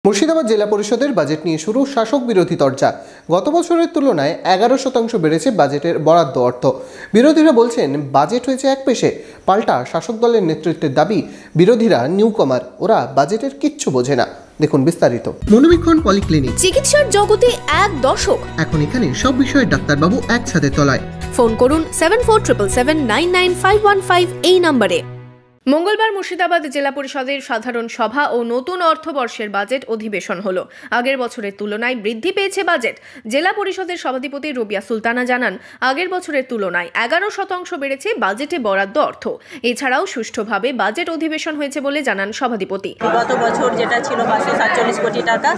মুর্শিদাবাদ জেলা পরিষদের বাজেট নিয়ে শুরু শাসক বিরোধী তরজা। গত বছরের তুলনায় 11% বেড়েছে বাজেটের বরাদ্দ অর্থ। বিরোধীরা বলছেন বাজেট হয়েছে একপেশে। পাল্টা শাসক দলের নেতৃত্বের দাবি বিরোধীরা নিউকমার, ওরা বাজেটের কিচ্ছু বোঝে না। দেখুন বিস্তারিত। মনোবীক্ষণ পলিক্লিনিক, চিকিৎসার জগতে এক দশক। এখন এখানে সব বিষয়ে ডাক্তারবাবু এক ছাদের তলায়। ফোন করুন 7477799515 এই নম্বরে। মঙ্গলবার মুর্শিদাবাদ জেলা পরিষদের সাধারণ সভা ও নতুন অর্থবর্ষের বাজেট অধিবেশন হলো। আগের বছরের তুলনায় বৃদ্ধি পেয়েছে বাজেট। জেলা পরিষদের সভাধিপতি রবিয়া সুলতানা জানান, আগের বছরের তুলনায় 11% বেড়েছে বাজেটে বরাদ্দ অর্থ। এছাড়াও সুষ্ঠুভাবে বাজেট অধিবেশন হয়েছে বলে জানান সভাধিপতি। গত বছর যেটা ছিল 547 কোটি টাকা,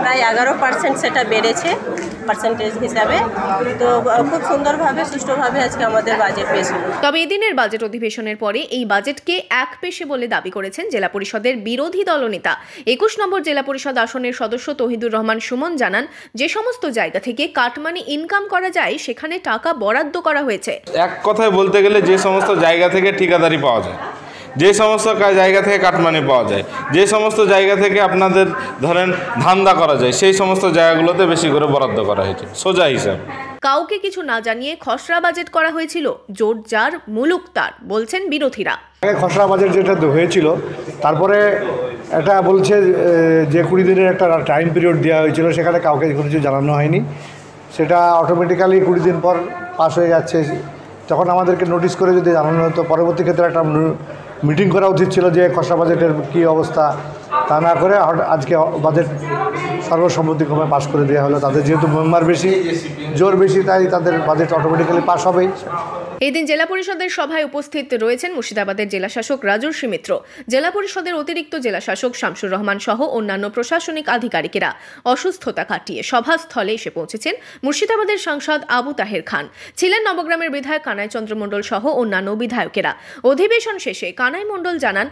প্রায় 11% সেটা বেড়েছে পার্সেন্টেজ হিসাবে। তো খুব সুন্দরভাবে সুষ্ঠুভাবে আজকে আমাদের বাজেট পেশ হলো। তবে এদিনের বাজেট অধিবেশনের পরে এই বাজেটকে একপেশে বলে দাবি করেছেন জেলা পরিষদের বিরোধী দলনেতা। 21 নম্বর জেলা পরিষদ আসনের সদস্য তহিদুর রহমান সুমন জানান, যে সমস্ত জায়গা থেকে কাটমানি ইনকাম করা যায় সেখানে টাকা বরাদ্দ করা হয়েছে। এক কথায় বলতে গেলে যে সমস্ত জায়গা থেকে ঠিকাদারি পাওয়া যায়, যে সমস্ত জায়গা থেকে কাটমানি পাওয়া যায়, যে সমস্ত জায়গা থেকে আপনাদের ধরেন ধান্দা করা যায়, সেই সমস্ত জায়গাগুলোতে বেশি করে বরাদ্দ করা হয়েছে সোজা হিসাব। কাউকে কিছু না জানিয়ে খসড়া বাজেট করা হয়েছিল, জোট যার মুলুক তার, বলছেন বিরোধীরা। খসড়া বাজেট যেটা হয়েছিল, তারপরে এটা বলছে যে 20 দিনের একটা টাইম পিরিয়ড দেওয়া হয়েছিল, সেখানে কাউকে কোনো কিছু জানানো হয়নি। সেটা অটোমেটিক্যালি 20 দিন পর পাস হয়ে যাচ্ছে। তখন আমাদেরকে নোটিশ করে যদি জানানো হতো, পরবর্তী ক্ষেত্রে একটা মিটিং করা উচিত ছিল যে খসড়া বাজেটের কী অবস্থা। তা না করে আজকে বাজেট সর্বসম্মতিক্রমে পাস করে দেওয়া হলো। তাদের যেহেতু মেম্বার বেশি, জোর বেশি, তাই তাদের বাজেট অটোমেটিক্যালি পাস হবেই। এদিন জেলা পরিষদের সভায় উপস্থিত রয়েছেন মুর্শিদাবাদের জেলাশাসক রাজর্ষি মিত্র, জেলা পরিষদের অতিরিক্ত জেলাশাসক শামসুর রহমান সহ অন্যান্য প্রশাসনিক আধিকারিকেরা। অসুস্থতা কাটিয়ে সভাস্থলে এসে পৌঁছেছেন মুর্শিদাবাদের সাংসদ আবু তাহের খান, ছিলেন নবগ্রামের বিধায়ক কানাই চন্দ্র মণ্ডল সহ অন্যান্য বিধায়কেরা। অধিবেশন শেষে কানাই মণ্ডল জানান,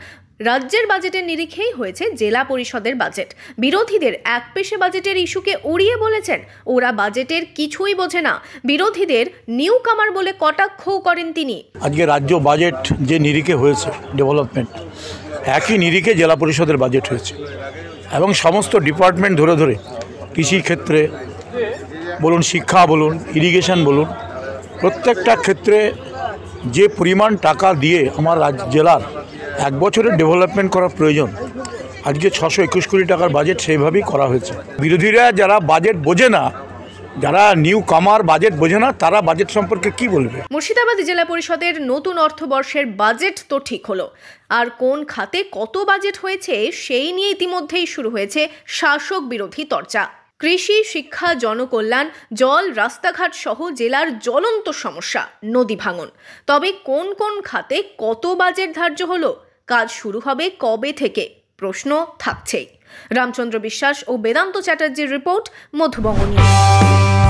রাজ্যের বাজেটের নিরিখেই হয়েছে জেলা পরিষদের বাজেট। বিরোধীদের একপেশে বাজেটের ইস্যুকে উড়িয়ে বলেছেন ওরা বাজেটের কিছুই বোঝে না। বিরোধীদের নিউ কামার বলে কটাক্ষও করেন তিনি। আজকে রাজ্য বাজেট যে নিরিখে হয়েছে ডেভেলপমেন্ট, একই নিরিখে জেলা পরিষদের বাজেট হয়েছে এবং সমস্ত ডিপার্টমেন্ট ধরে ধরে কৃষি ক্ষেত্রে বলুন, শিক্ষা বলুন, ইরিগেশন বলুন, প্রত্যেকটা ক্ষেত্রে যে পরিমাণ টাকা দিয়ে আমার জেলার এক বছরের ডেভেলপমেন্ট করার প্রয়োজন, আজকে 621 কোটি টাকার বাজেট সেইভাবেই করা হয়েছে। বিরোধীরা যারা বাজেট বোঝে না, যারা নিউ কামার বাজেট বোঝে না, তারা বাজেট সম্পর্কে কি বলবে? মুর্শিদাবাদ জেলা পরিষদের নতুন অর্থবর্ষের বাজেট তো ঠিক হলো, আর কোন খাতে কত বাজেট হয়েছে সেই নিয়ে ইতিমধ্যেই শুরু হয়েছে শাসক বিরোধী তরজা। কৃষি, শিক্ষা, জনকল্যাণ, জল, রাস্তাঘাট সহ জেলার জ্বলন্ত সমস্যা নদী ভাঙন। তবে কোন কোন খাতে কত বাজেট ধার্য হলো, কাজ শুরু হবে কবে থেকে, প্রশ্ন থাকছেই। রামচন্দ্র বিশ্বাস ও বেদান্ত চ্যাটার্জির রিপোর্ট, মধুবঙ্গ নিউজ।